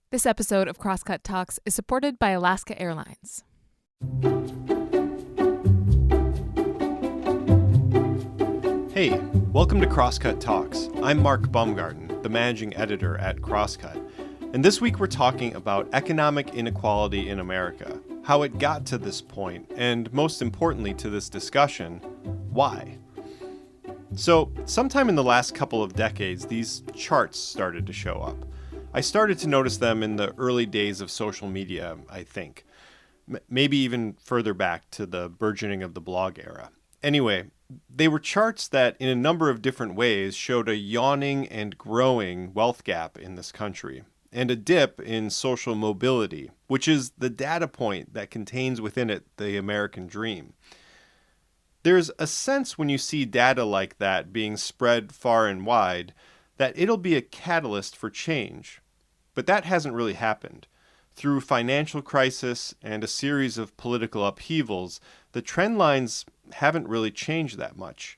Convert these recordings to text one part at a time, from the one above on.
This episode of Crosscut Talks is supported by Alaska Airlines. Hey, welcome to Crosscut Talks. I'm Mark Baumgarten, the managing editor at Crosscut. And this week we're talking about economic inequality in America, how it got to this point, and most importantly to this discussion, why? So, sometime in the last couple of decades, these charts started to show up. I started to notice them in the early days of social media, I think. Maybe even further back to the burgeoning of the blog era. Anyway, they were charts that in a number of different ways showed a yawning and growing wealth gap in this country, and a dip in social mobility, which is the data point that contains within it the American dream. There's a sense when you see data like that being spread far and wide that it'll be a catalyst for change. But that hasn't really happened. Through financial crisis and a series of political upheavals, the trend lines haven't really changed that much.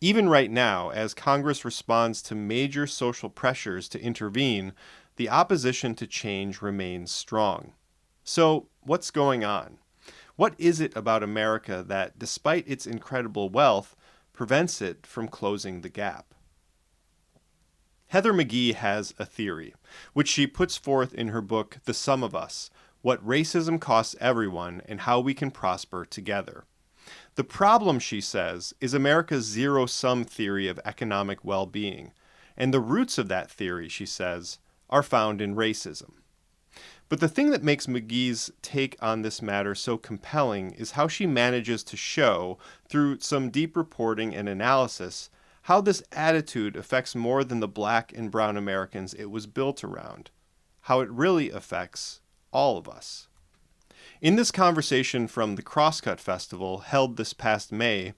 Even right now, as Congress responds to major social pressures to intervene, the opposition to change remains strong. So, what's going on? What is it about America that, despite its incredible wealth, prevents it from closing the gap? Heather McGhee has a theory, which she puts forth in her book, The Sum of Us: What Racism Costs Everyone and How We Can Prosper Together. The problem, she says, is America's zero-sum theory of economic well-being, and the roots of that theory, she says, are found in racism. But the thing that makes McGhee's take on this matter so compelling is how she manages to show, through some deep reporting and analysis, how this attitude affects more than the black and brown Americans it was built around, how it really affects all of us. In this conversation from the Crosscut Festival, held this past May,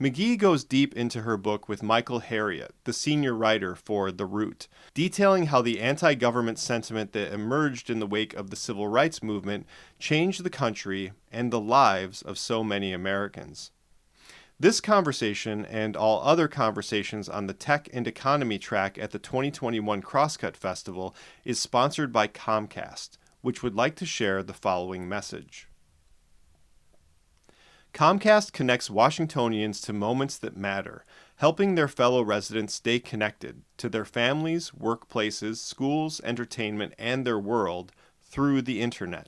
McGhee goes deep into her book with Michael Harriot, the senior writer for The Root, detailing how the anti-government sentiment that emerged in the wake of the civil rights movement changed the country and the lives of so many Americans. This conversation and all other conversations on the tech and economy track at the 2021 Crosscut Festival is sponsored by Comcast, which would like to share the following message. Comcast connects Washingtonians to moments that matter, helping their fellow residents stay connected to their families, workplaces, schools, entertainment, and their world through the internet.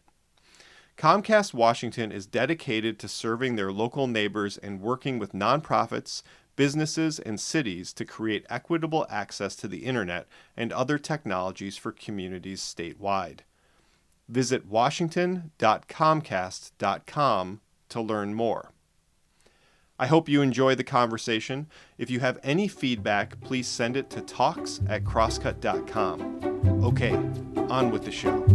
Comcast Washington is dedicated to serving their local neighbors and working with nonprofits, businesses, and cities to create equitable access to the internet and other technologies for communities statewide. Visit washington.comcast.com to learn more. I hope you enjoy the conversation. If you have any feedback, please send it to talks@crosscut.com. Okay, on with the show.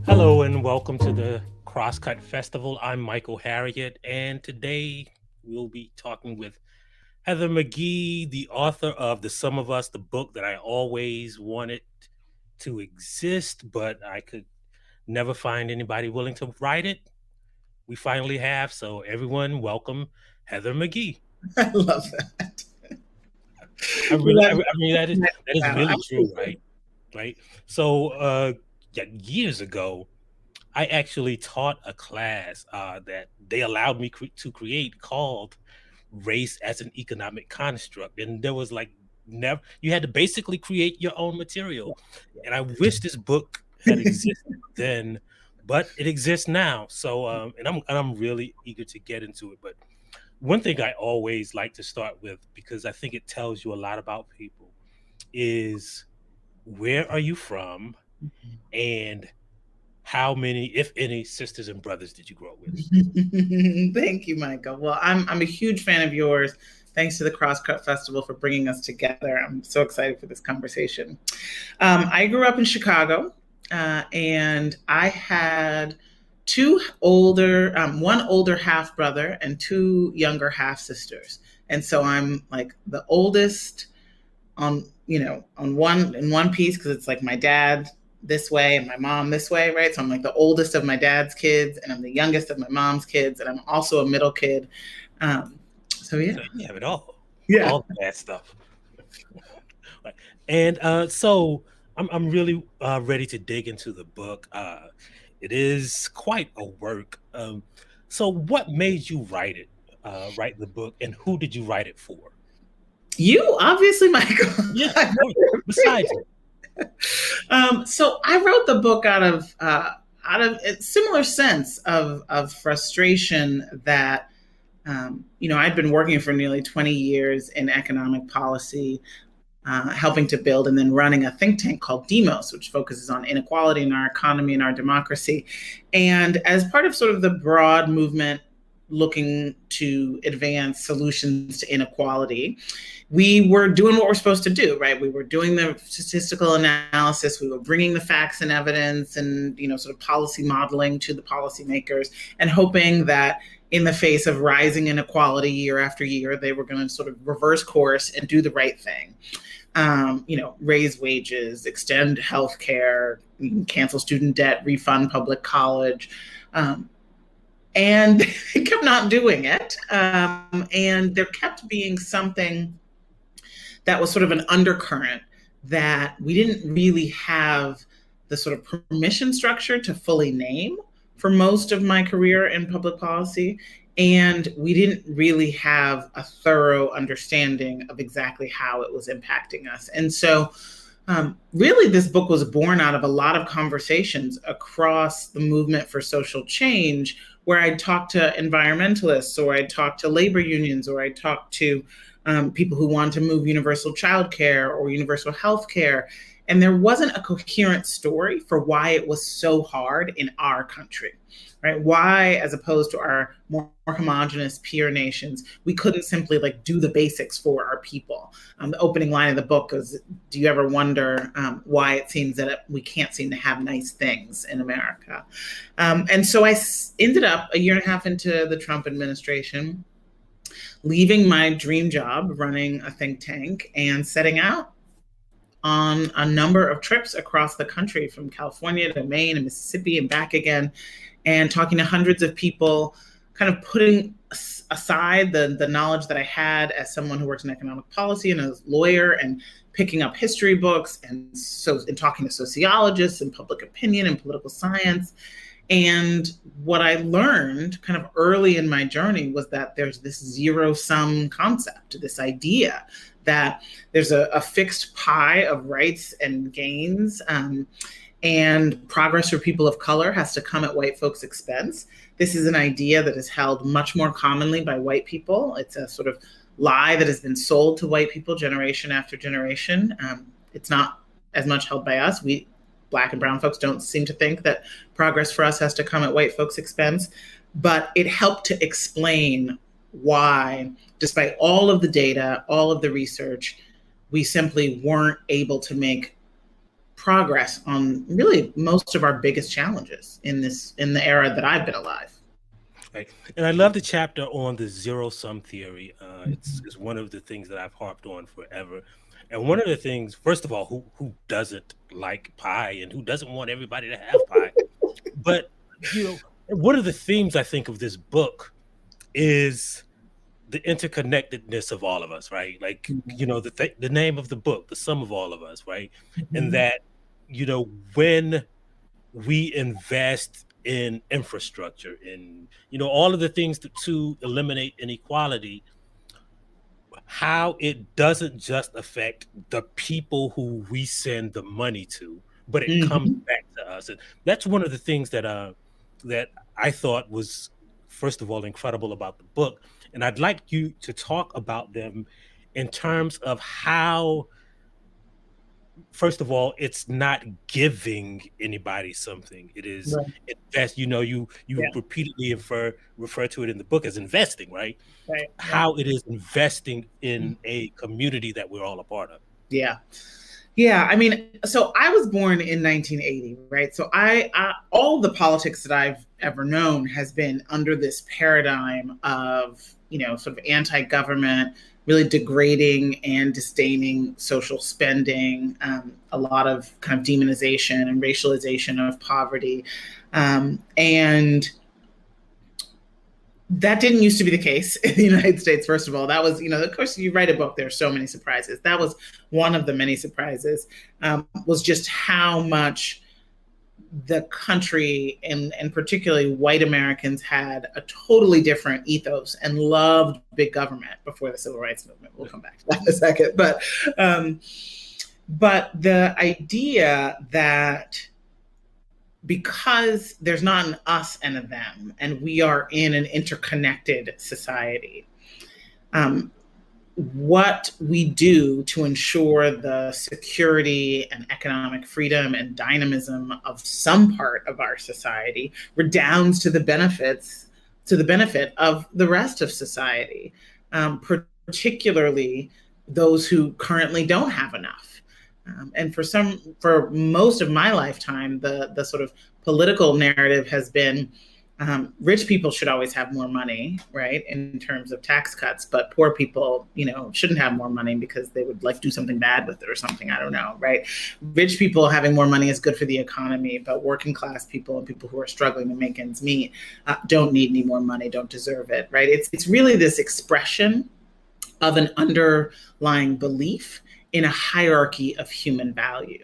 Hello and welcome to the Crosscut Festival. I'm Michael Harriot, and today we'll be talking with Heather McGhee, the author of The Sum of Us, the book that I always wanted to exist, but I could never find anybody willing to write it. We finally have, so everyone welcome Heather McGhee. I love that. I mean that is really true, right? So years ago, I actually taught a class that they allowed me to create called Race as an Economic Construct. And there was you had to basically create your own material. And I wish this book had existed then, but it exists now. So, and I'm really eager to get into it. But one thing I always like to start with, because I think it tells you a lot about people, is where are you from? And how many, if any, sisters and brothers did you grow up with? Thank you, Michael. Well, I'm a huge fan of yours. Thanks to the Crosscut Festival for bringing us together. I'm so excited for this conversation. I grew up in Chicago, and I had one older half brother and two younger half sisters. And so I'm like the oldest in one piece, because it's like my dad this way and my mom this way, right? So I'm like the oldest of my dad's kids, and I'm the youngest of my mom's kids, and I'm also a middle kid. So yeah. So you have it all. all the bad stuff. Right. And so I'm really ready to dig into the book. It is quite a work. So what made you write it? Write the book, and who did you write it for? You, obviously, Michael. Yeah. Besides you. So I wrote the book out of a similar sense of frustration that I'd been working for nearly 20 years in economic policy, helping to build and then running a think tank called Demos, which focuses on inequality in our economy and our democracy. And as part of sort of the broad movement looking to advance solutions to inequality, we were doing what we're supposed to do, right? We were doing the statistical analysis, we were bringing the facts and evidence and, sort of policy modeling to the policymakers, and hoping that in the face of rising inequality year after year, they were going to sort of reverse course and do the right thing. Raise wages, extend healthcare, cancel student debt, refund public college. And they kept not doing it. And there kept being something that was sort of an undercurrent that we didn't really have the sort of permission structure to fully name for most of my career in public policy. And we didn't really have a thorough understanding of exactly how it was impacting us. And so really, this book was born out of a lot of conversations across the movement for social change, where I'd talk to environmentalists, or I'd talk to labor unions, or I'd talk to people who want to move universal childcare or universal health care. And there wasn't a coherent story for why it was so hard in our country, right? Why, as opposed to our more homogenous peer nations, we couldn't simply do the basics for our people. The opening line of the book is, do you ever wonder why it seems that we can't seem to have nice things in America? And so I ended up a year and a half into the Trump administration, leaving my dream job running a think tank and setting out on a number of trips across the country, from California to Maine and Mississippi and back again, and talking to hundreds of people, kind of putting aside the knowledge that I had as someone who works in economic policy and as a lawyer, and picking up history books and talking to sociologists and public opinion and political science. And what I learned kind of early in my journey was that there's this zero-sum concept, this idea that there's a fixed pie of rights and gains, and progress for people of color has to come at white folks' expense. This is an idea that is held much more commonly by white people. It's a sort of lie that has been sold to white people generation after generation. It's not as much held by us. We, Black and brown folks, don't seem to think that progress for us has to come at white folks' expense. But it helped to explain why, despite all of the data, all of the research, we simply weren't able to make progress on really most of our biggest challenges in the era that I've been alive. Right. And I love the chapter on the zero-sum theory. It's one of the things that I've harped on forever. And one of the things, first of all, who doesn't like pie and who doesn't want everybody to have pie? But, one of the themes I think of this book is the interconnectedness of all of us, right? The name of the book, the sum of all of us, right? Mm-hmm. And that, when we invest in infrastructure, in, all of the things to eliminate inequality, how it doesn't just affect the people who we send the money to, but it comes back to us. And that's one of the things that I thought was, first of all, incredible about the book. And I'd like you to talk about them in terms of how, first of all, it's not giving anybody something. It is, right. You repeatedly refer to it in the book as investing, right? Right. How it is investing in a community that we're all a part of. Yeah. Yeah. I mean, so I was born in 1980, right? So I all the politics that I've ever known has been under this paradigm of, sort of anti-government, really degrading and disdaining social spending, a lot of kind of demonization and racialization of poverty. And That didn't used to be the case in the United States, first of all. That was, of course, you write a book, there are so many surprises. That was one of the many surprises, was just how much the country and particularly white Americans had a totally different ethos and loved big government before the civil rights movement. We'll come back to that in a second. But the idea that because there's not an us and a them, and we are in an interconnected society, what we do to ensure the security and economic freedom and dynamism of some part of our society redounds to the benefit of the rest of society, particularly those who currently don't have enough. And for most of my lifetime, the sort of political narrative has been rich people should always have more money, right, in terms of tax cuts, but poor people, shouldn't have more money because they would do something bad with it or something. I don't know, right? Rich people having more money is good for the economy, but working class people and people who are struggling to make ends meet don't need any more money, don't deserve it, right? It's really this expression of an underlying belief in a hierarchy of human value.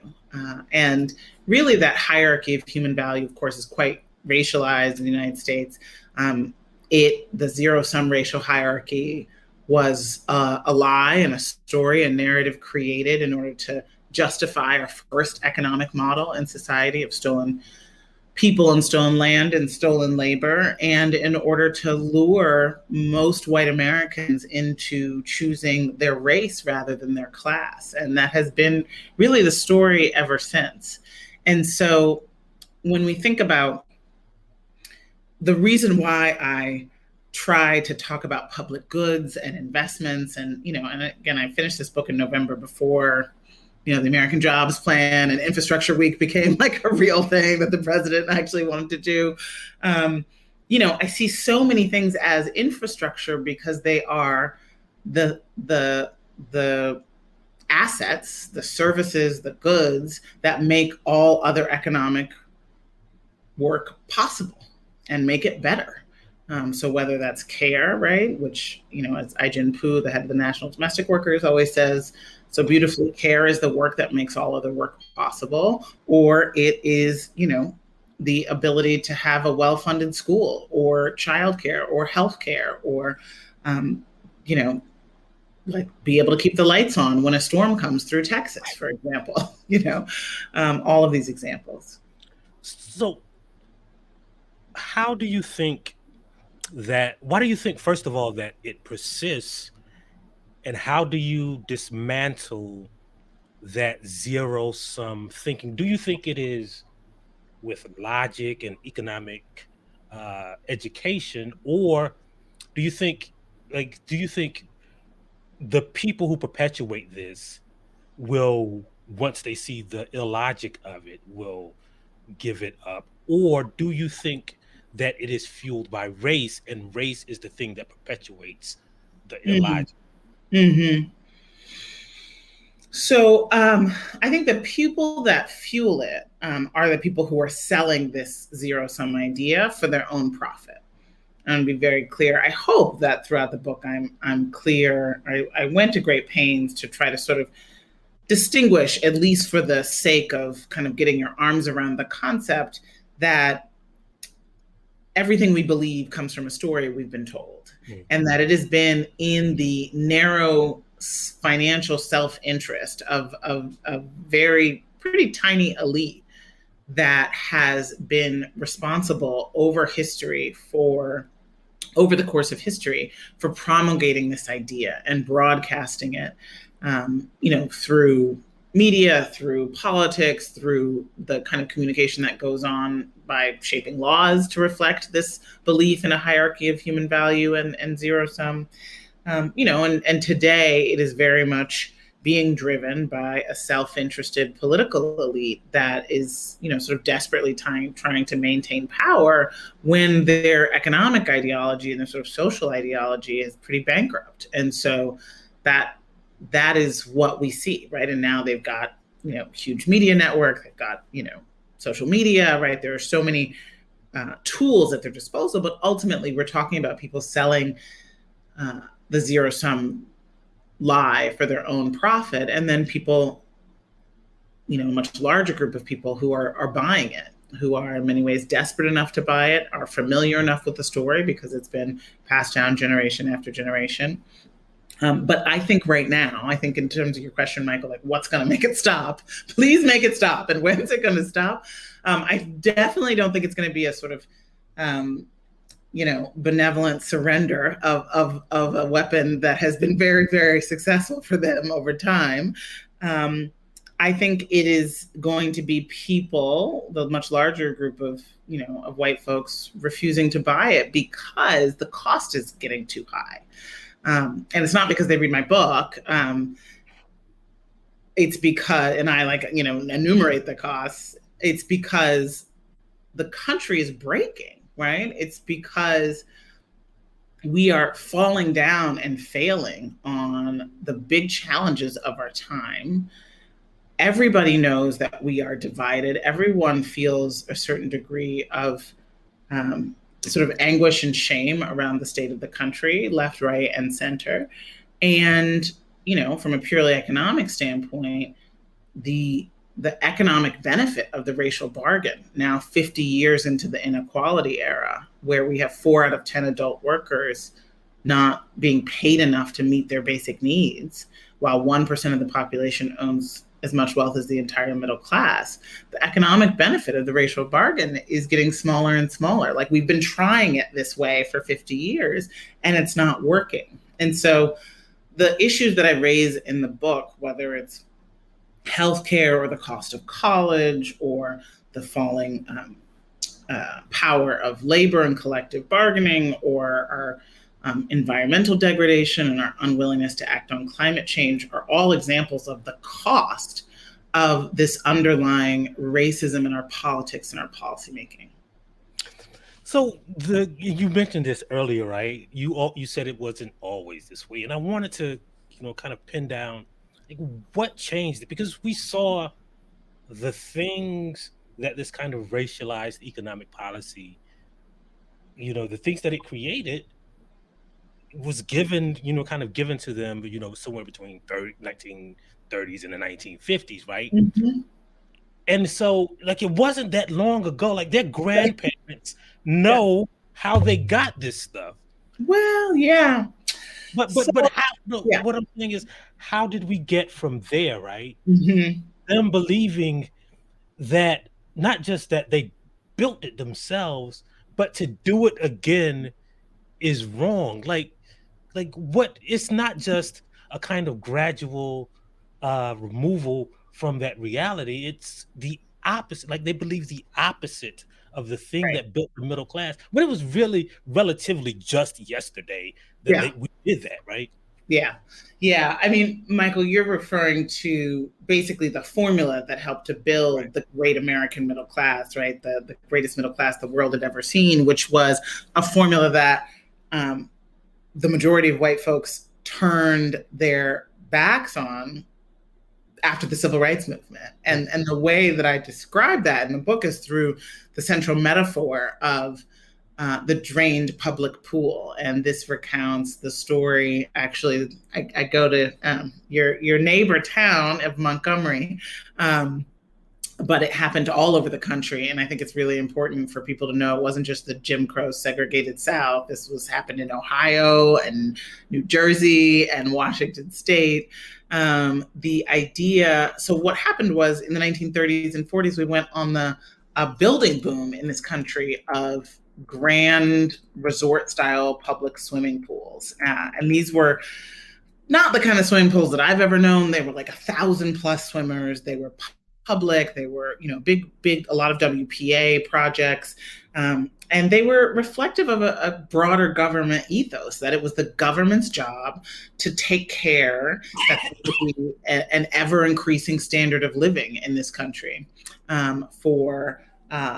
And really that hierarchy of human value, of course, is quite racialized in the United States. The zero-sum racial hierarchy was a lie and a story, a narrative created in order to justify our first economic model in society of stolen people and stolen land and stolen labor, and in order to lure most white Americans into choosing their race rather than their class. And that has been really the story ever since. And so when we think about the reason why I try to talk about public goods and investments, and again, I finished this book in November before the American Jobs Plan and Infrastructure Week became a real thing that the president actually wanted to do. I see so many things as infrastructure because they are the assets, the services, the goods that make all other economic work possible and make it better. So whether that's care, right, which, as Ai-jen Poo, the head of the National Domestic Workers, always says so beautifully, care is the work that makes all other work possible, or it is, the ability to have a well-funded school or childcare or healthcare or, be able to keep the lights on when a storm comes through Texas, for example, all of these examples. So why do you think, first of all, that it persists, and how do you dismantle that zero-sum thinking? Do you think it is with logic and economic education, or do you think the people who perpetuate this will, once they see the illogic of it, will give it up? Or do you think that it is fueled by race, and race is the thing that perpetuates the illogic? Mm-hmm. So I think the people that fuel it are the people who are selling this zero-sum idea for their own profit. And be very clear. I hope that throughout the book I'm clear. I went to great pains to try to sort of distinguish, at least for the sake of kind of getting your arms around the concept, that everything we believe comes from a story we've been told, and that it has been in the narrow financial self-interest of a very pretty tiny elite that has been responsible over the course of history for promulgating this idea and broadcasting it, through media, through politics, through the kind of communication that goes on by shaping laws to reflect this belief in a hierarchy of human value and zero sum. And today it is very much being driven by a self-interested political elite that is, sort of desperately trying to maintain power when their economic ideology and their sort of social ideology is pretty bankrupt. And so that is what we see, right? And now they've got, huge media network, they've got, social media, right? There are so many tools at their disposal, but ultimately we're talking about people selling the zero-sum lie for their own profit, and then people, a much larger group of people who are buying it, who are in many ways desperate enough to buy it, are familiar enough with the story because it's been passed down generation after generation. But I think right now, in terms of your question, Michael, like what's going to make it stop? Please make it stop. And when's it going to stop? I definitely don't think it's going to be a sort of, benevolent surrender of a weapon that has been very, very successful for them over time. I think it is going to be people, the much larger group of white folks, refusing to buy it because the cost is getting too high. And it's not because they read my book. It's because, and I enumerate the costs. It's because the country is breaking, right? It's because we are falling down and failing on the big challenges of our time. Everybody knows that we are divided. Everyone feels a certain degree of sort of anguish and shame around the state of the country, left, right, and center. And, from a purely economic standpoint, the economic benefit of the racial bargain, now 50 years into the inequality era, where we have 4 out of 10 adult workers not being paid enough to meet their basic needs, while 1% of the population owns as much wealth as the entire middle class, the economic benefit of the racial bargain is getting smaller and smaller. Like we've been trying it this way for 50 years and it's not working. And so the issues that I raise in the book, whether it's healthcare or the cost of college or the falling power of labor and collective bargaining, or our environmental degradation and our unwillingness to act on climate change, are all examples of the cost of this underlying racism in our politics and our policymaking. So you mentioned this earlier, right? You said it wasn't always this way, and I wanted to, kind of pin down what changed it, because we saw the things that this kind of racialized economic policy, the things that it created was given, kind of given to them, somewhere between 1930s and the 1950s, right? Mm-hmm. And so, it wasn't that long ago. Their grandparents know how they got this stuff. Well, yeah. But how? What I'm saying is, how did we get from there, right? Mm-hmm. Them believing that not just that they built it themselves, but to do it again is wrong. What? It's not just a kind of gradual removal from that reality. It's the opposite. They believe the opposite of the thing that built the middle class, when it was really relatively just yesterday that we did that, right? Yeah. I mean, Michael, you're referring to basically the formula that helped to build the great American middle class, right? The greatest middle class the world had ever seen, which was a formula that the majority of white folks turned their backs on after the civil rights movement. And the way that I describe that in the book is through the central metaphor of the drained public pool. And this recounts the story. Actually, I go to your neighbor town of Montgomery, but it happened all over the country. And I think it's really important for people to know it wasn't just the Jim Crow segregated South. This happened in Ohio and New Jersey and Washington State. The idea, so what happened was in the 1930s and 40s, we went on the building boom in this country of grand resort style public swimming pools. And these were not the kind of swimming pools that I've ever known. They were 1,000+ swimmers. They were public. They were, big, a lot of WPA projects. And they were reflective of a broader government ethos, that it was the government's job to take care that there would be an ever increasing standard of living in this country for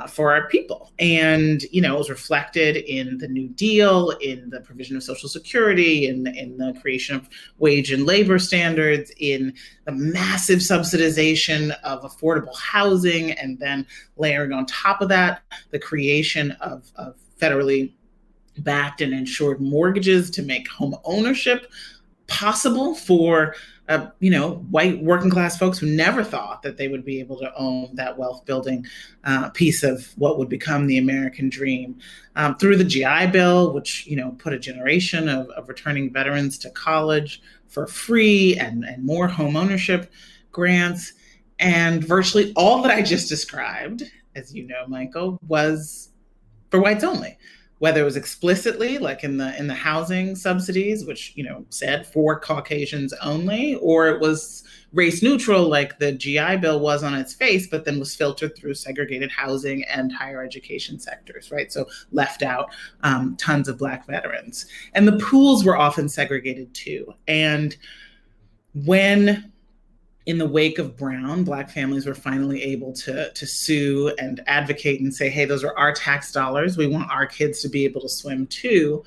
for our people. And, you know, it was reflected in the New Deal, in the provision of Social Security, in the creation of wage and labor standards, in the massive subsidization of affordable housing, and then layering on top of that, the creation of federally backed and insured mortgages to make home ownership possible for white working class folks who never thought that they would be able to own that wealth building piece of what would become the American dream. Through the GI Bill, which, you know, put a generation of returning veterans to college for free, and more home ownership grants. And virtually all that I just described, as you know, Michael, was for whites only. Whether it was explicitly, like in the housing subsidies, which, you know, said for Caucasians only, or it was race neutral, like the GI Bill was on its face, but then was filtered through segregated housing and higher education sectors, right? So left out tons of Black veterans. And the pools were often segregated too. And when, in the wake of Brown, Black families were finally able to sue and advocate and say, hey, those are our tax dollars. We want our kids to be able to swim too.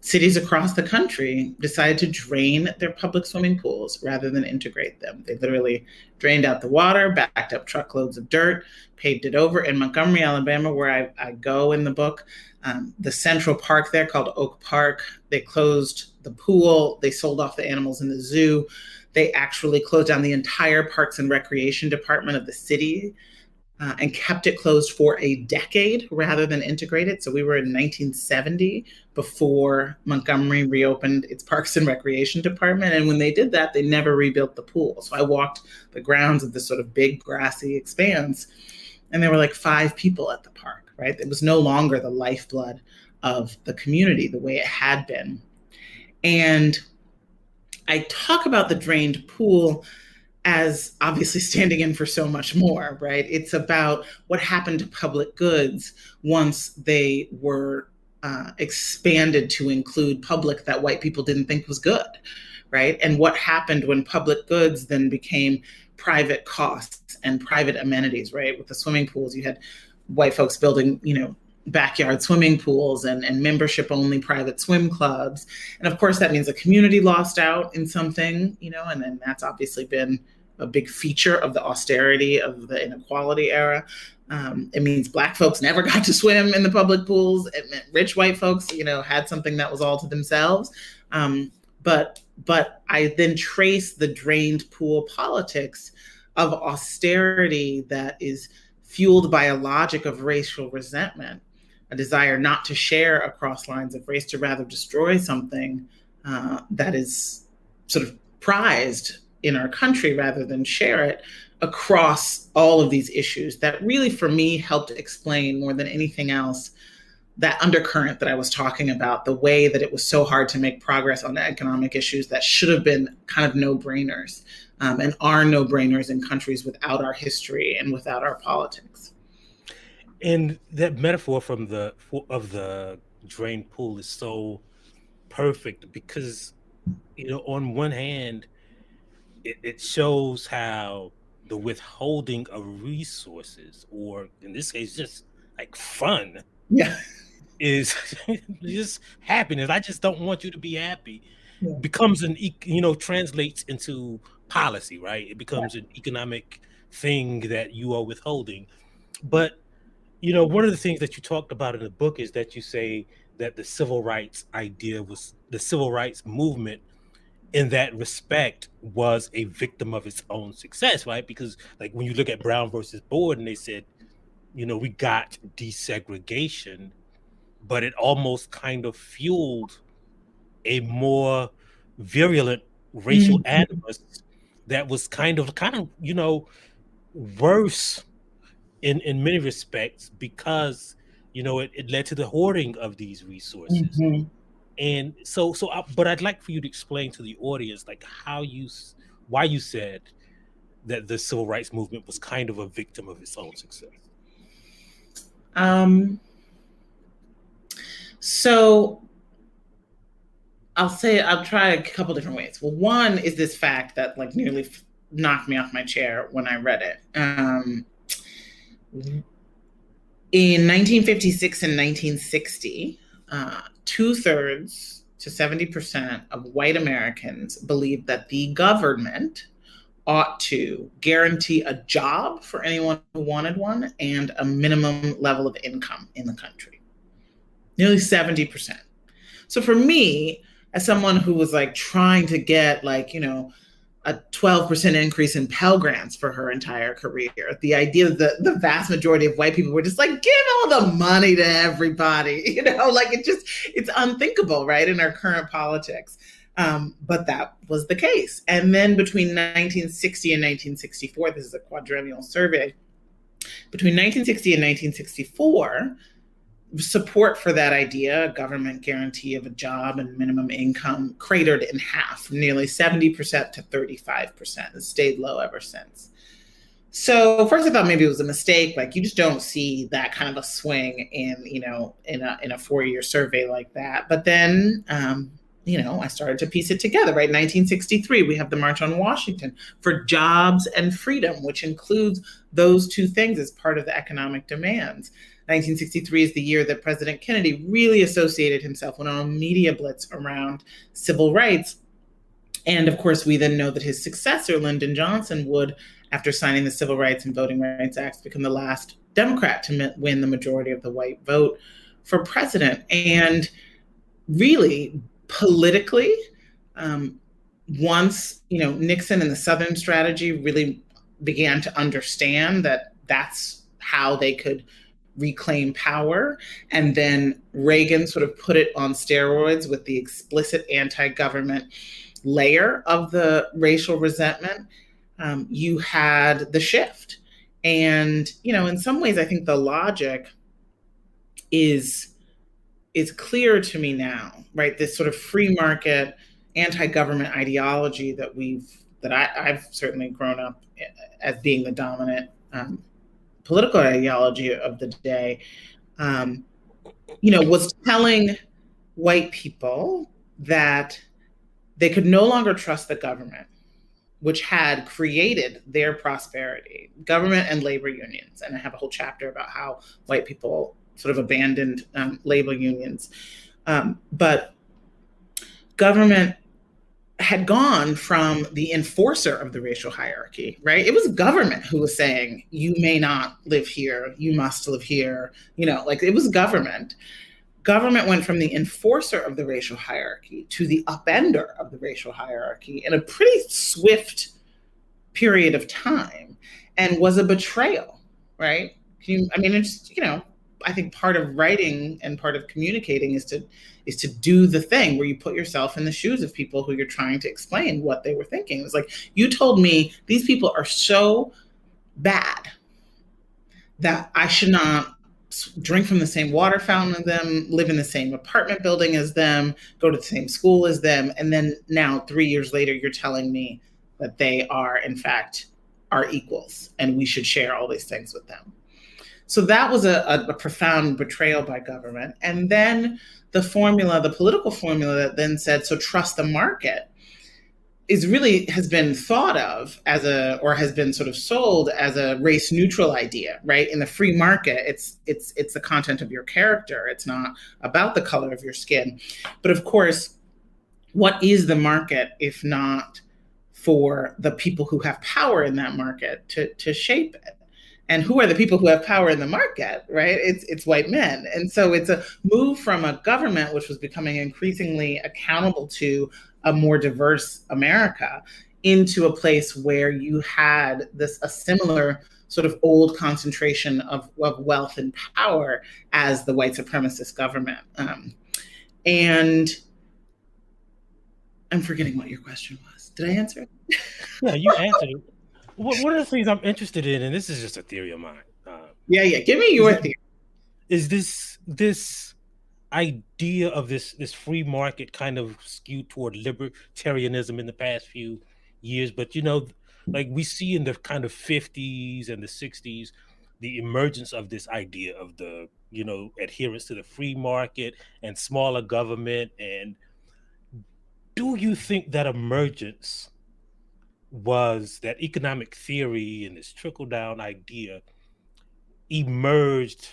Cities across the country decided to drain their public swimming pools rather than integrate them. They literally drained out the water, backed up truckloads of dirt, paved it over. In Montgomery, Alabama, where I go in the book, the central park there called Oak Park, they closed the pool. They sold off the animals in the zoo. They actually closed down the entire Parks and Recreation department of the city and kept it closed for a decade rather than integrate it. So we were in 1970 before Montgomery reopened its Parks and Recreation department. And when they did that, they never rebuilt the pool. So I walked the grounds of this sort of big grassy expanse, and there were like 5 people at the park, right? It was no longer the lifeblood of the community the way it had been. And I talk about the drained pool as obviously standing in for so much more, right? It's about what happened to public goods once they were expanded to include public that white people didn't think was good, right? And what happened when public goods then became private costs and private amenities, right? With the swimming pools, you had white folks building, you know, backyard swimming pools and membership only private swim clubs. And of course, that means the community lost out in something, you know, and then that's obviously been a big feature of the austerity of the inequality era. It means Black folks never got to swim in the public pools. It meant rich white folks, you know, had something that was all to themselves. But I then trace the drained pool politics of austerity that is fueled by a logic of racial resentment, a desire not to share across lines of race, to rather destroy something that is sort of prized in our country rather than share it across all of these issues that really, for me, helped explain more than anything else that undercurrent that I was talking about, the way that it was so hard to make progress on the economic issues that should have been kind of no-brainers and are no-brainers in countries without our history and without our politics. And that metaphor of the drained pool is so perfect because, you know, on one hand, it shows how the withholding of resources, or in this case, just like fun, is just happiness. I just don't want you to be happy. Yeah. Becomes translates into policy, right? It becomes an economic thing that you are withholding. But you know, one of the things that you talked about in the book is that you say that the civil rights movement in that respect was a victim of its own success, right? Because like when you look at Brown versus Board and they said, you know, we got desegregation, but it almost kind of fueled a more virulent racial animus that was kind of, you know, worse in many respects because, you know, it led to the hoarding of these resources. And but I'd like for you to explain to the audience, like why you said that the civil rights movement was kind of a victim of its own success. So I'll try a couple different ways. Well, one is this fact that like nearly knocked me off my chair when I read it. In 1956 and 1960, 2/3 to 70% of white Americans believed that the government ought to guarantee a job for anyone who wanted one and a minimum level of income in the country. Nearly 70%. So for me, as someone who was like trying to get a 12% increase in Pell Grants for her entire career, the idea that the vast majority of white people were just like, give all the money to everybody, it's unthinkable, right, in our current politics. But that was the case. And then between 1960 and 1964, this is a quadrennial survey, between 1960 and 1964, support for that idea, a government guarantee of a job and minimum income, cratered in half, from nearly 70% to 35%, and stayed low ever since. So first I thought maybe it was a mistake. Like, you just don't see that kind of a swing in a 4-year survey like that. But then, I started to piece it together, right? 1963, we have the March on Washington for jobs and freedom, which includes those two things as part of the economic demands. 1963 is the year that President Kennedy really associated himself with a media blitz around civil rights. And of course, we then know that his successor, Lyndon Johnson, would, after signing the Civil Rights and Voting Rights Acts, become the last Democrat to win the majority of the white vote for president. And really, politically, once Nixon and the Southern strategy really began to understand that that's how they could reclaim power, and then Reagan sort of put it on steroids with the explicit anti-government layer of the racial resentment, you had the shift. And in some ways, I think the logic is clear to me now, right? This sort of free market, anti-government ideology that I've certainly grown up as being the dominant political ideology of the day, was telling white people that they could no longer trust the government, which had created their prosperity, government and labor unions. And I have a whole chapter about how white people sort of abandoned labor unions. But government had gone from the enforcer of the racial hierarchy, right? It was government who was saying, you may not live here, you must live here. It was government. Government went from the enforcer of the racial hierarchy to the upender of the racial hierarchy in a pretty swift period of time, and was a betrayal, right? I think part of writing and part of communicating is to do the thing where you put yourself in the shoes of people who you're trying to explain what they were thinking. It's like, you told me these people are so bad that I should not drink from the same water fountain as them, live in the same apartment building as them, go to the same school as them. And then now 3 years later, you're telling me that they are, in fact, our equals and we should share all these things with them. So that was a profound betrayal by government. And then the political formula that then said, so trust the market, has been thought of or has been sort of sold as a race neutral idea, right? In the free market, it's the content of your character. It's not about the color of your skin. But of course, what is the market if not for the people who have power in that market to shape it? And who are the people who have power in the market, right? It's white men. And so it's a move from a government which was becoming increasingly accountable to a more diverse America into a place where you had a similar sort of old concentration of wealth and power as the white supremacist government. And I'm forgetting what your question was. Did I answer it? Yeah, you answered it. One of the things I'm interested in, and this is just a theory of mine. Give me your theory. Is this idea of this free market kind of skewed toward libertarianism in the past few years? But like we see in the kind of 50s and the 60s, the emergence of this idea of the adherence to the free market and smaller government. And do you think that emergence was that economic theory and this trickle-down idea emerged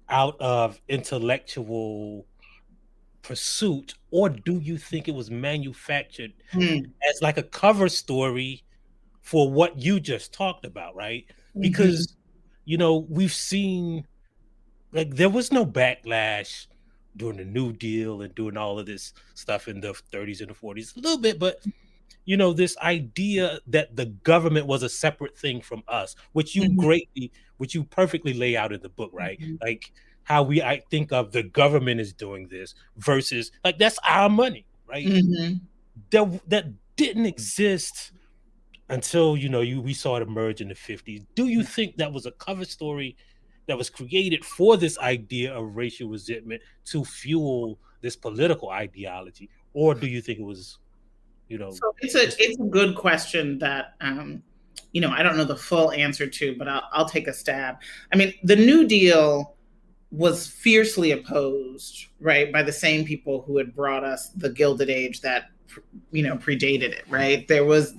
out of intellectual pursuit, or do you think it was manufactured as like a cover story for what you just talked about, right? Because we've seen, like, there was no backlash during the New Deal and doing all of this stuff in the 30s and the 40s, a little bit, but this idea that the government was a separate thing from us, which you perfectly lay out in the book, right? Like how I think of the government is doing this versus like that's our money, right? That didn't exist until we saw it emerge in the 50s. Do you think that was a cover story that was created for this idea of racial resentment to fuel this political ideology, or do you think it was So it's a good question that I don't know the full answer to, but I'll take a stab. I mean, the New Deal was fiercely opposed, right, by the same people who had brought us the Gilded Age that predated it, right? There was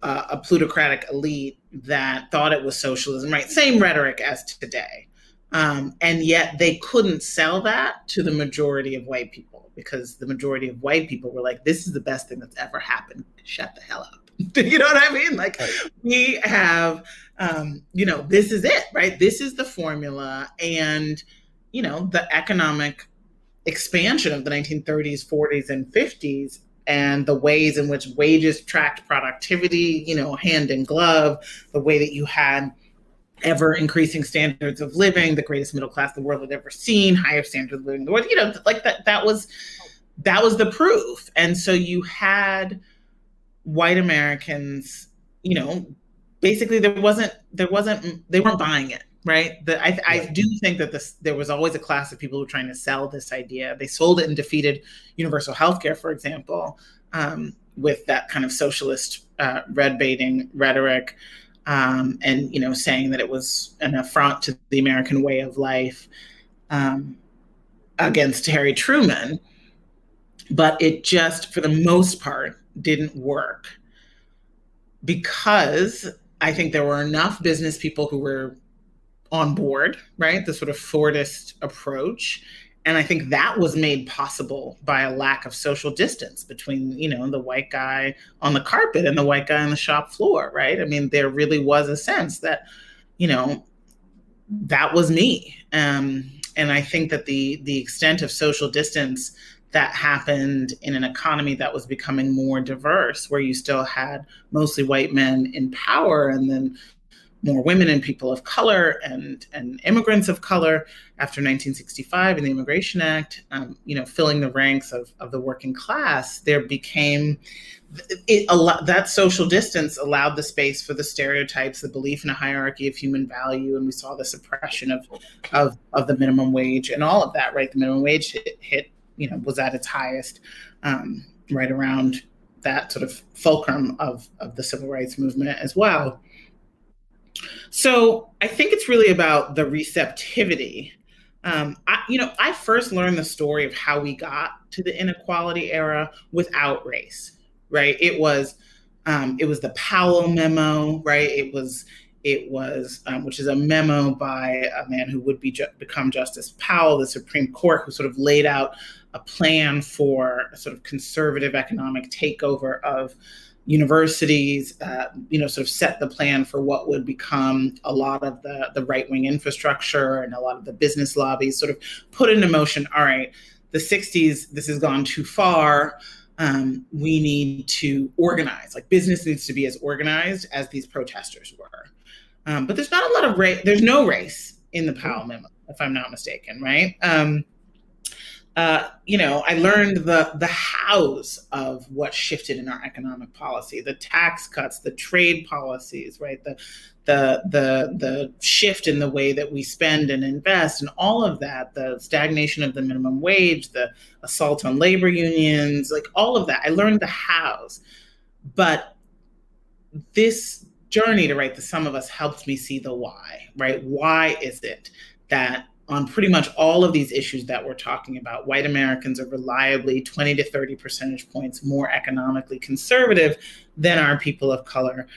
a plutocratic elite that thought it was socialism, right? Same rhetoric as today. And yet they couldn't sell that to the majority of white people, because the majority of white people were like, this is the best thing that's ever happened. Shut the hell up. You know what I mean? Like, we have, this is it, right? This is the formula. And, the economic expansion of the 1930s, 40s, and 50s, and the ways in which wages tracked productivity, hand in glove, the way that you had ever increasing standards of living, the greatest middle class the world had ever seen, higher standards of living in the world, like that was the proof. And so you had white Americans, basically they weren't buying it, right? I do think that there was always a class of people who were trying to sell this idea. They sold it and defeated universal healthcare, for example, with that kind of socialist red baiting rhetoric, and saying that it was an affront to the American way of life against Harry Truman. But it just, for the most part, didn't work, because I think there were enough business people who were on board, right? The sort of Fordist approach. And I think that was made possible by a lack of social distance between, the white guy on the carpet and the white guy on the shop floor, right? I mean, there really was a sense that, that was me. And I think that the extent of social distance that happened in an economy that was becoming more diverse, where you still had mostly white men in power and then more women and people of color and immigrants of color after 1965 and the Immigration Act, filling the ranks of the working class, there became that social distance allowed the space for the stereotypes, the belief in a hierarchy of human value, and we saw the suppression of the minimum wage and all of that, right? The minimum wage hit was at its highest right around that sort of fulcrum of the civil rights movement as well. So I think it's really about the receptivity. I first learned the story of how we got to the inequality era without race, right? It was the Powell memo, right? It was which is a memo by a man who would become Justice Powell, the Supreme Court, who sort of laid out a plan for a sort of conservative economic takeover of universities, sort of set the plan for what would become a lot of the right-wing infrastructure and a lot of the business lobbies, sort of put into motion, all right, the 60s, this has gone too far. We need to organize, like business needs to be as organized as these protesters were. But there's not a lot of race, there's no race in the Powell memo, if I'm not mistaken, right? I learned the hows of what shifted in our economic policy, the tax cuts, the trade policies, right? The shift in the way that we spend and invest and all of that, the stagnation of the minimum wage, the assault on labor unions, like all of that. I learned the hows. But this journey to write The Sum of Us helped me see the why, right? Why is it that on pretty much all of these issues that we're talking about, white Americans are reliably 20 to 30 percentage points more economically conservative than our people of color?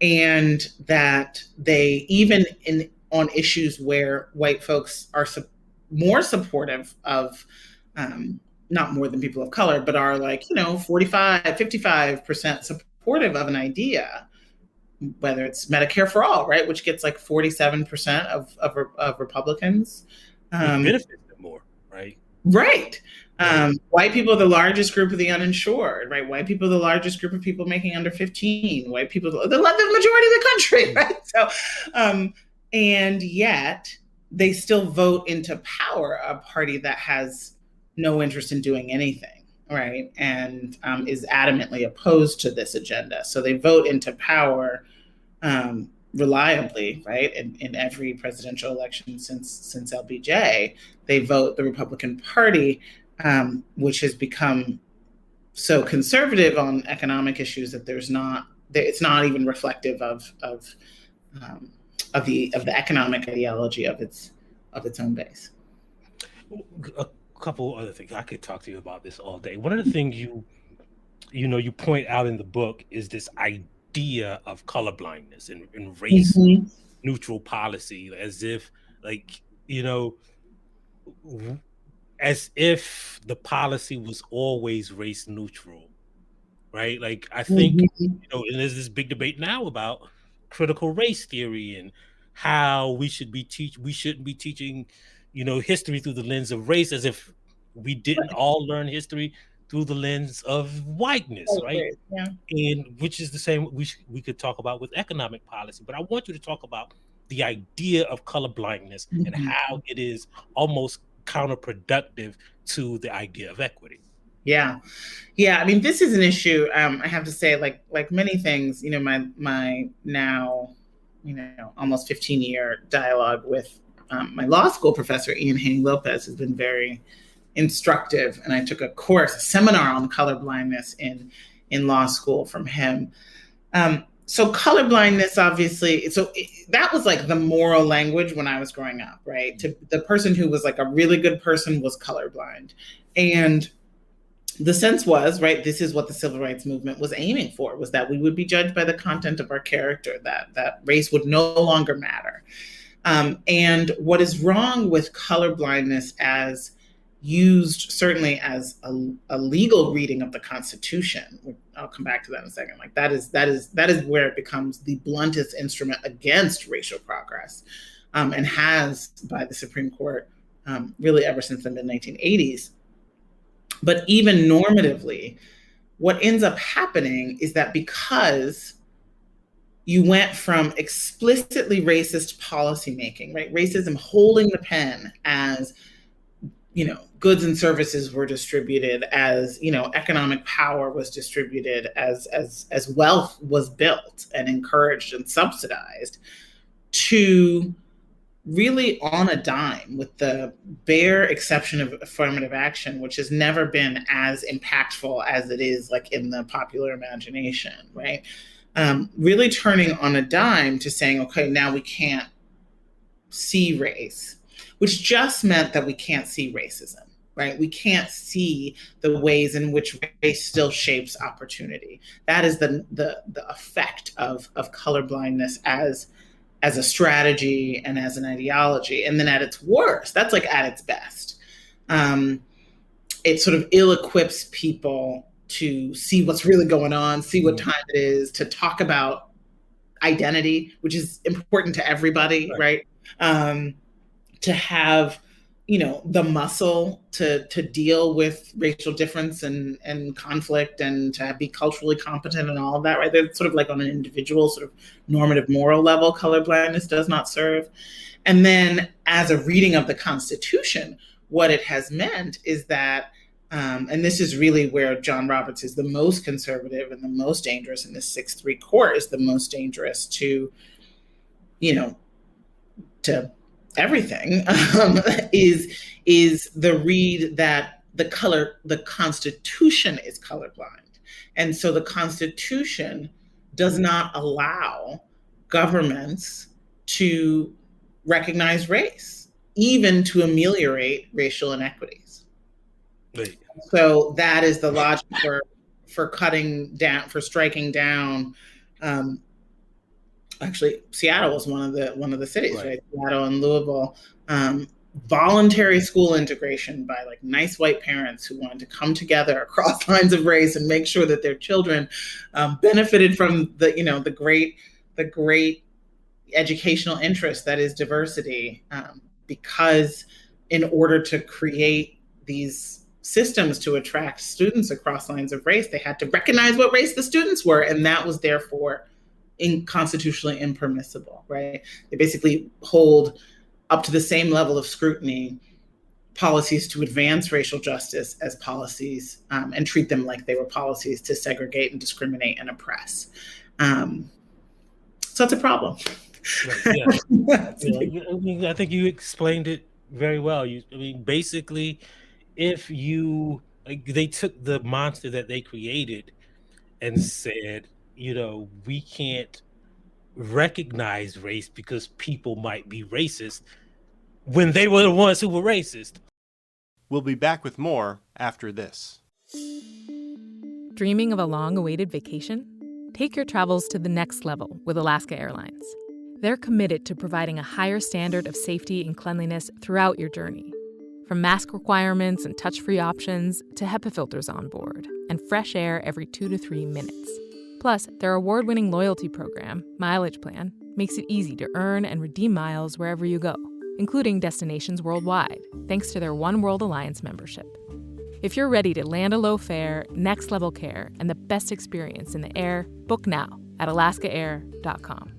and that they even on issues where white folks are more supportive of, not more than people of color, but are like, 45, 55% supportive of an idea, whether it's Medicare for all, right, which gets like 47% of Republicans. Which benefits them more, right? Right. White people are the largest group of the uninsured, right? White people are the largest group of people making under 15. White people, the majority of the country, right? So, and yet they still vote into power a party that has no interest in doing anything, right? And is adamantly opposed to this agenda. So they vote into power reliably, right? In every presidential election since LBJ, they vote the Republican Party, which has become so conservative on economic issues that it's not even reflective of the economic ideology of its own base. A couple other things I could talk to you about this all day. One of the things you point out in the book is this idea of colorblindness and race neutral policy, as if as if the policy was always race neutral, right? Like I think and there's this big debate now about critical race theory and how we shouldn't be teaching history through the lens of race, as if we didn't all learn history through the lens of whiteness, right? Yeah. And which is the same we could talk about with economic policy. But I want you to talk about the idea of colorblindness and how it is almost counterproductive to the idea of equity. Yeah. I mean, this is an issue. I have to say, like many things, my now, almost 15-year dialogue with my law school professor, Ian Haney Lopez, has been very instructive. And I took a seminar on colorblindness in law school from him. So colorblindness, obviously, that was like the moral language when I was growing up, right? The person who was like a really good person was colorblind. And the sense was, right, this is what the civil rights movement was aiming for, was that we would be judged by the content of our character, that race would no longer matter. And what is wrong with colorblindness as used certainly as a legal reading of the Constitution, I'll come back to that in a second. Like that is where it becomes the bluntest instrument against racial progress, and has by the Supreme Court really ever since the mid-1980s. But even normatively, what ends up happening is that because you went from explicitly racist policymaking, right? Racism holding the pen as, goods and services were distributed, as, economic power was distributed, as wealth was built and encouraged and subsidized, to really on a dime, with the bare exception of affirmative action, which has never been as impactful as it is like in the popular imagination, right? Really turning on a dime to saying, okay, now we can't see race, which just meant that we can't see racism, right? We can't see the ways in which race still shapes opportunity. That is the effect of colorblindness as a strategy and as an ideology. And then at its worst, that's like at its best. It sort of ill-equips people to see what's really going on, see what time it is, to talk about identity, which is important to everybody, right? To have, the muscle to deal with racial difference and conflict, and to be culturally competent and all of that, right? They're sort of like on an individual sort of normative moral level, colorblindness does not serve. And then as a reading of the Constitution, what it has meant is that, and this is really where John Roberts is the most conservative and the most dangerous, and this 6-3 court is the most dangerous to everything, is the read that the Constitution is colorblind. And so the Constitution does not allow governments to recognize race, even to ameliorate racial inequities. Right. So that is the logic for cutting down, for striking down actually Seattle was one of the cities, Right. right? Seattle and Louisville. Voluntary school integration by like nice white parents who wanted to come together across lines of race and make sure that their children benefited from the great educational interest that is diversity, because in order to create these systems to attract students across lines of race, they had to recognize what race the students were, and that was therefore constitutionally impermissible, right? They basically hold up to the same level of scrutiny policies to advance racial justice as policies, and treat them like they were policies to segregate and discriminate and oppress. So it's a problem. Right, yeah. I think you explained it very well. Basically, if you they took the monster that they created and said, we can't recognize race because people might be racist when they were the ones who were racist. We'll be back with more after this. Dreaming of a long-awaited vacation? Take your travels to the next level with Alaska Airlines. They're committed to providing a higher standard of safety and cleanliness throughout your journey. From mask requirements and touch-free options to HEPA filters on board and fresh air every 2 to 3 minutes. Plus, their award-winning loyalty program, Mileage Plan, makes it easy to earn and redeem miles wherever you go, including destinations worldwide, thanks to their One World Alliance membership. If you're ready to land a low fare, next-level care, and the best experience in the air, book now at alaskaair.com.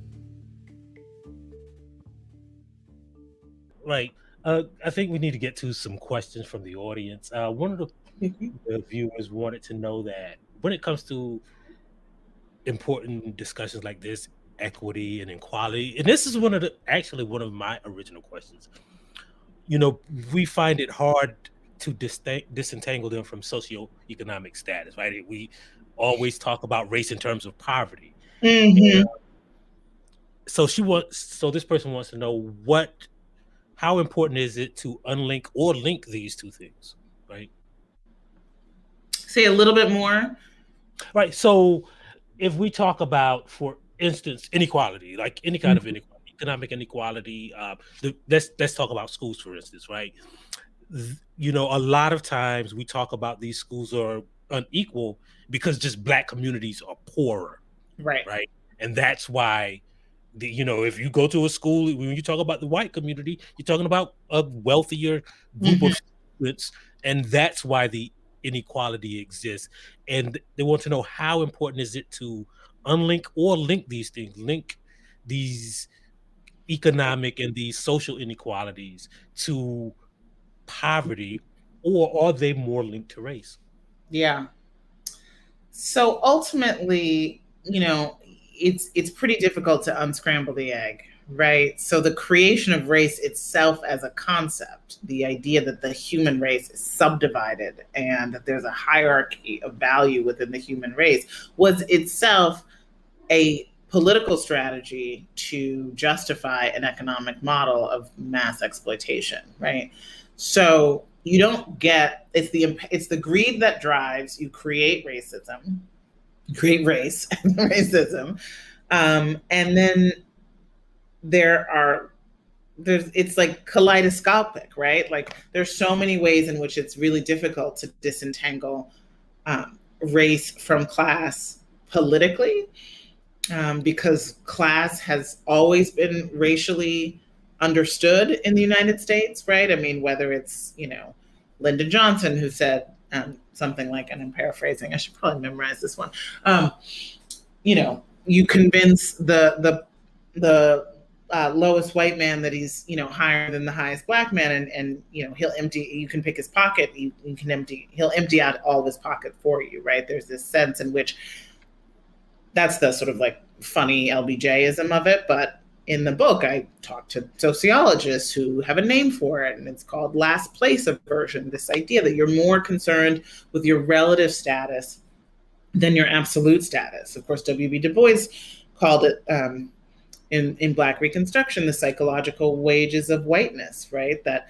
Right. I think we need to get to some questions from the audience. One of the viewers wanted to know that when it comes to important discussions like this, equity and equality, and this is one of my original questions. We find it hard to disentangle them from socioeconomic status, right? We always talk about race in terms of poverty. Mm-hmm. So this person wants to know how important is it to unlink or link these two things, right? Say a little bit more. Right. So if we talk about, for instance, inequality, like any kind of inequality, economic inequality, let's talk about schools, for instance, right? A lot of times we talk about these schools are unequal because just Black communities are poorer, right? And that's why, if you go to a school, when you talk about the white community, you're talking about a wealthier group of students, and that's why the inequality exists. And they want to know, how important is it to unlink or link these things, link these economic and these social inequalities to poverty, or are they more linked to race? Yeah. So ultimately, it's pretty difficult to unscramble the egg, right? So the creation of race itself as a concept, the idea that the human race is subdivided and that there's a hierarchy of value within the human race, was itself a political strategy to justify an economic model of mass exploitation, right? So you don't get, it's the greed that drives, you create racism, create race and racism. And then it's like kaleidoscopic, right? Like there's so many ways in which it's really difficult to disentangle race from class politically, because class has always been racially understood in the United States, right? I mean, whether it's, Lyndon Johnson, who said something like, and I'm paraphrasing, I should probably memorize this one. You convince the lowest white man that he's, higher than the highest Black man, and you can pick his pocket, he'll empty out all of his pocket for you, right? There's this sense in which that's the sort of like funny LBJ-ism of it, but in the book, I talked to sociologists who have a name for it, and it's called last place aversion, this idea that you're more concerned with your relative status than your absolute status. Of course, W.B. Du Bois called it, in Black Reconstruction, the psychological wages of whiteness, right? That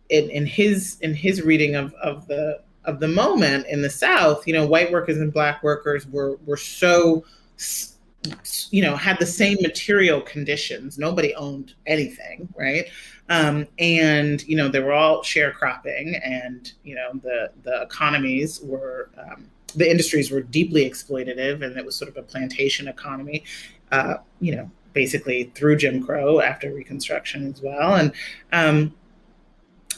in his reading of the moment in the South, white workers and Black workers were so had the same material conditions. Nobody owned anything, right? And they were all sharecropping, and the economies were the industries were deeply exploitative, and it was sort of a plantation economy, basically through Jim Crow after Reconstruction as well.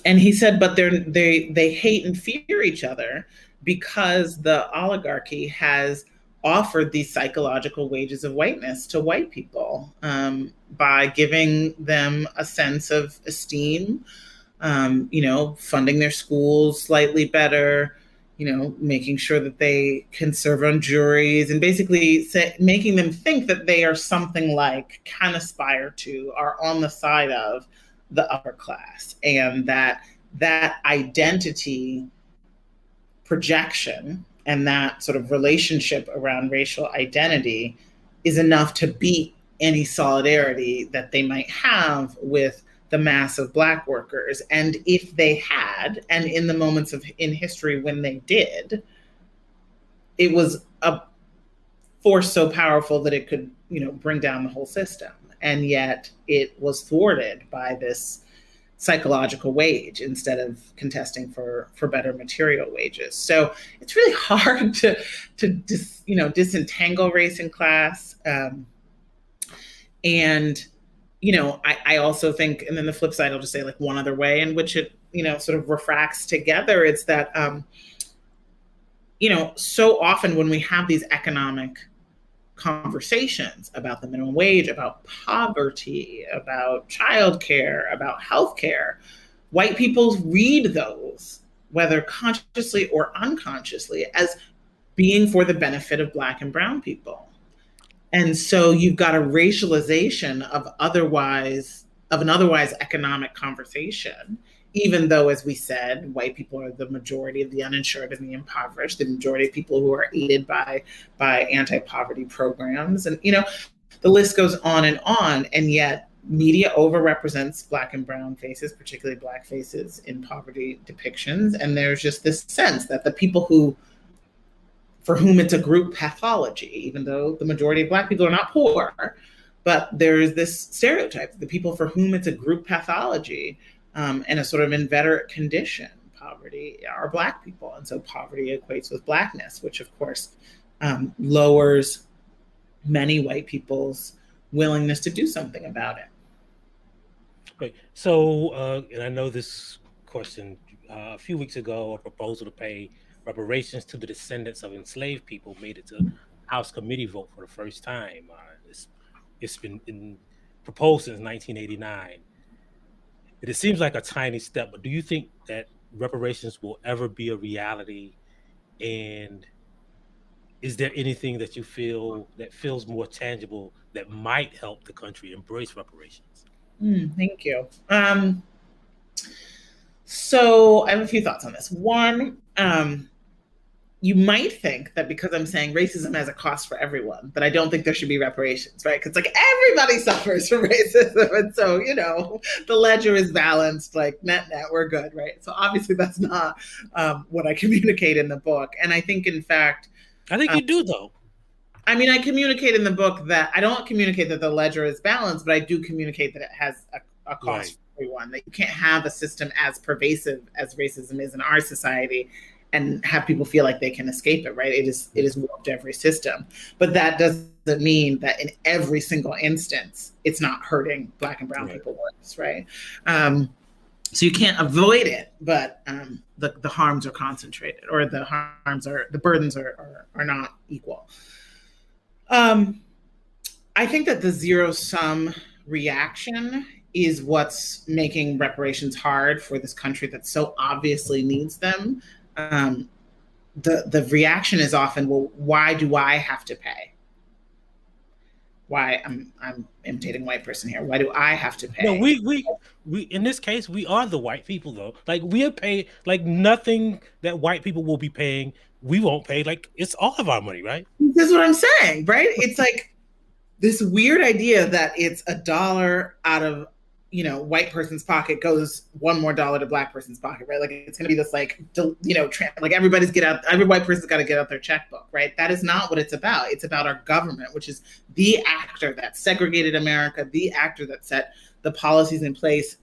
And he said, but they hate and fear each other because the oligarchy has offered these psychological wages of whiteness to white people by giving them a sense of esteem, funding their schools slightly better, making sure that they can serve on juries, and basically making them think that they are something like, can aspire to, are on the side of the upper class, and that identity projection and that sort of relationship around racial identity is enough to beat any solidarity that they might have with the mass of Black workers. And if they had, and in the moments in history when they did, it was a force so powerful that it could, bring down the whole system. And yet it was thwarted by this psychological wage instead of contesting for better material wages. So it's really hard to disentangle race and class. I also think, and then the flip side, I'll just say like one other way in which it, sort of refracts together. It's that, so often when we have these economic conversations about the minimum wage, about poverty, about childcare, about healthcare, white people read those, whether consciously or unconsciously, as being for the benefit of Black and brown people. And so you've got a racialization of an otherwise economic conversation, even though, as we said, white people are the majority of the uninsured and the impoverished, the majority of people who are aided by anti-poverty programs. And, the list goes on. And yet media overrepresents Black and brown faces, particularly Black faces, in poverty depictions. And there's just this sense that the people for whom it's a group pathology, even though the majority of Black people are not poor, but there's this stereotype, the people for whom it's a group pathology, and a sort of inveterate condition, poverty, are Black people. And so poverty equates with Blackness, which of course lowers many white people's willingness to do something about it. Right. So, and I know this question, a few weeks ago, a proposal to pay reparations to the descendants of enslaved people made it to House committee vote for the first time. It's been proposed since 1989. It seems like a tiny step, but do you think that reparations will ever be a reality? And is there anything that you feel that feels more tangible that might help the country embrace reparations? Thank you. So I have a few thoughts on this. One, you might think that because I'm saying racism has a cost for everyone, that I don't think there should be reparations, right? Because like everybody suffers from racism. And so, the ledger is balanced, like net, we're good, right? So obviously that's not what I communicate in the book. And I think, in fact... I think you do, though. I mean, I communicate in the book that I don't communicate that the ledger is balanced, but I do communicate that it has a cost Right. for everyone, that you can't have a system as pervasive as racism is in our society and have people feel like they can escape it, right? It is warped every system. But that doesn't mean that in every single instance, it's not hurting Black and brown Right. people worse, right? So you can't avoid it, but the harms are concentrated, or the burdens are not equal. I think that the zero-sum reaction is what's making reparations hard for this country that so obviously needs them. The reaction is often, well, why do I have to pay? Why I'm imitating white person here. Why do I have to pay? No, we in this case, we are the white people, though. Like, we'll pay, like, nothing that white people will be paying, we won't pay. Like, it's all of our money, right? This is what I'm saying, right? It's like this weird idea that it's $1 out of white person's pocket goes $1 more to black person's pocket, right? Like it's going to be this like, like every white person's got to get out their checkbook, right? That is not what it's about. It's about our government, which is the actor that segregated America, the actor that set the policies in place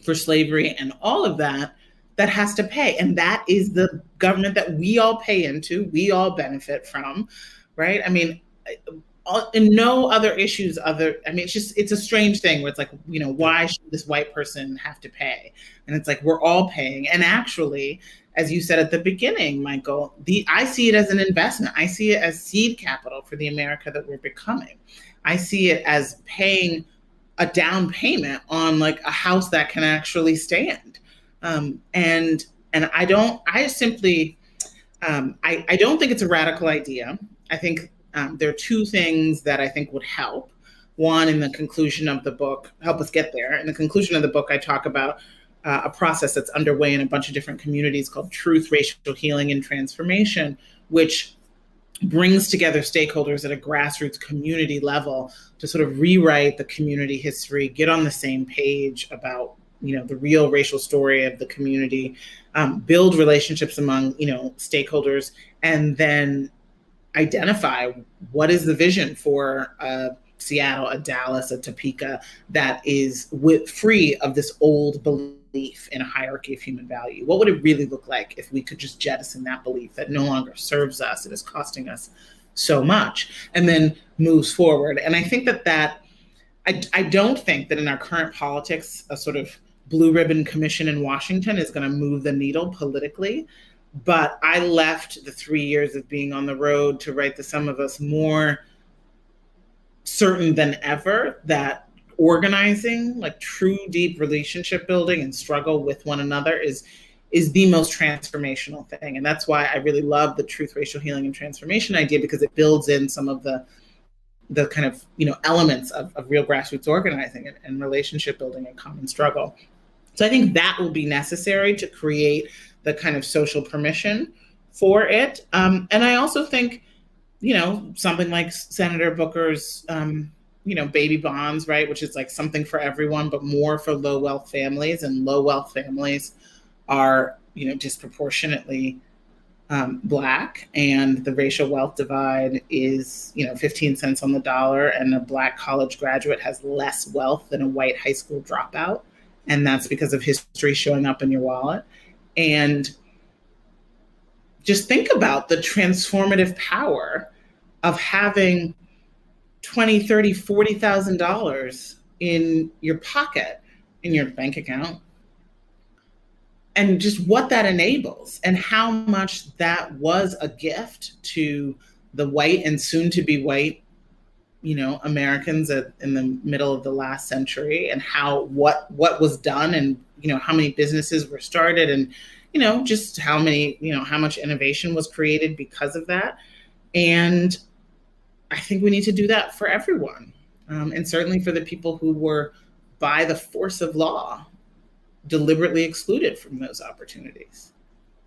for slavery and all of that has to pay. And that is the government that we all pay into, we all benefit from, right? I mean, and no other issues it's a strange thing where it's like, why should this white person have to pay? And it's like, we're all paying. And actually, as you said at the beginning, Michael, I see it as an investment. I see it as seed capital for the America that we're becoming. I see it as paying a down payment on like a house that can actually stand. And I don't think it's a radical idea. I think there are two things that I think would help. One, in the conclusion of the book, help us get there. In the conclusion of the book, I talk about a process that's underway in a bunch of different communities called Truth, Racial Healing, and Transformation, which brings together stakeholders at a grassroots community level to sort of rewrite the community history, get on the same page about the real racial story of the community, build relationships among stakeholders, and then identify what is the vision for Seattle, a Dallas, a Topeka that is free of this old belief in a hierarchy of human value. What would it really look like if we could just jettison that belief that no longer serves us, it is costing us so much, and then moves forward? And I think that I don't think that in our current politics, a sort of blue ribbon commission in Washington is going to move the needle politically. But I left the 3 years of being on the road to write The Sum of Us more certain than ever that organizing, like true deep relationship building and struggle with one another is the most transformational thing. And that's why I really love the Truth, Racial Healing, and Transformation idea, because it builds in some of the kind of elements of real grassroots organizing and relationship building and common struggle. So I think that will be necessary to create the kind of social permission for it. And I also think, something like Senator Booker's, baby bonds, right, which is like something for everyone, but more for low wealth families. And low wealth families are, disproportionately Black, and the racial wealth divide is, 15 cents on the dollar, and a Black college graduate has less wealth than a white high school dropout. And that's because of history showing up in your wallet. And just think about the transformative power of having $20,000, $30,000, $40,000 in your pocket, in your bank account, and just what that enables, and how much that was a gift to the white and soon to be white, Americans in the middle of the last century, and what was done, and how many businesses were started, and just how much innovation was created because of that. And I think we need to do that for everyone, and certainly for the people who were, by the force of law, deliberately excluded from those opportunities.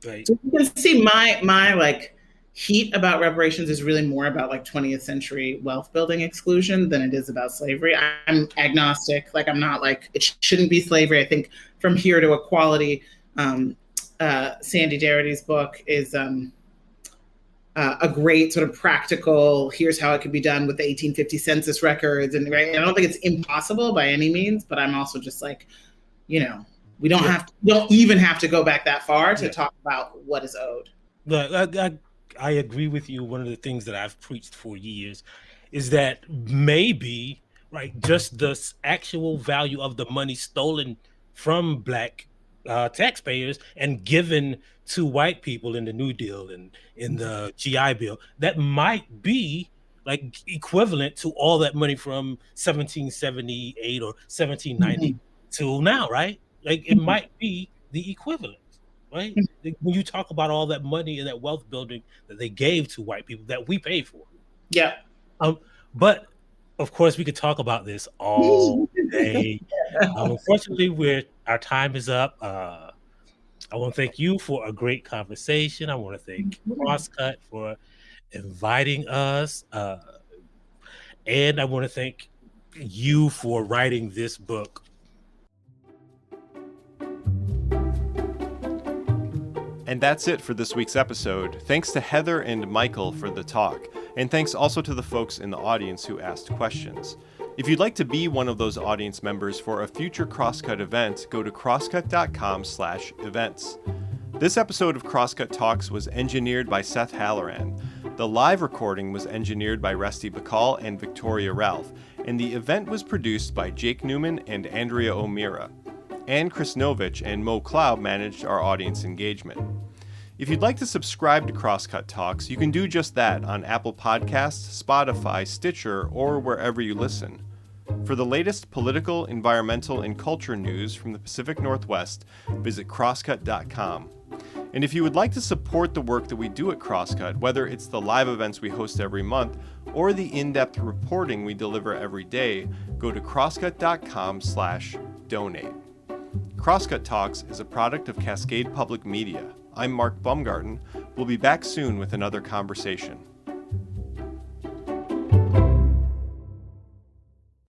Right. So you can see my like heat about reparations is really more about like 20th century wealth building exclusion than it is about slavery. I'm agnostic. Like, I'm not like, it shouldn't be slavery. I think From Here to Equality, Sandy Darity's book is a great sort of practical, here's how it could be done with the 1850 census records. And right, I don't think it's impossible by any means, but I'm also just like, we don't even have to go back that far to talk about what is owed. I agree with you. One of the things that I've preached for years is that maybe, right, just the actual value of the money stolen from Black taxpayers and given to white people in the New Deal and in the GI Bill, that might be like equivalent to all that money from 1778 or 1790 till now, right? Like, it might be the equivalent. Right? When you talk about all that money and that wealth building that they gave to white people that we pay for. Yeah. But of course we could talk about this all day. Unfortunately, our time is up. I want to thank you for a great conversation. I want to thank Crosscut for inviting us. And I want to thank you for writing this book And that's it for this week's episode. Thanks to Heather and Michael for the talk, and thanks also to the folks in the audience who asked questions. If you'd like to be one of those audience members for a future Crosscut event, go to crosscut.com/events. This episode of Crosscut Talks was engineered by Seth Halloran. The live recording was engineered by Rusty Bacall and Victoria Ralph, and the event was produced by Jake Newman and Andrea O'Meara. Ann Krisnovich and Mo Cloud managed our audience engagement. If you'd like to subscribe to Crosscut Talks, you can do just that on Apple Podcasts, Spotify, Stitcher, or wherever you listen. For the latest political, environmental, and culture news from the Pacific Northwest, visit crosscut.com. And if you would like to support the work that we do at Crosscut, whether it's the live events we host every month or the in-depth reporting we deliver every day, go to crosscut.com/donate. Crosscut Talks is a product of Cascade Public Media. I'm Mark Baumgarten. We'll be back soon with another conversation.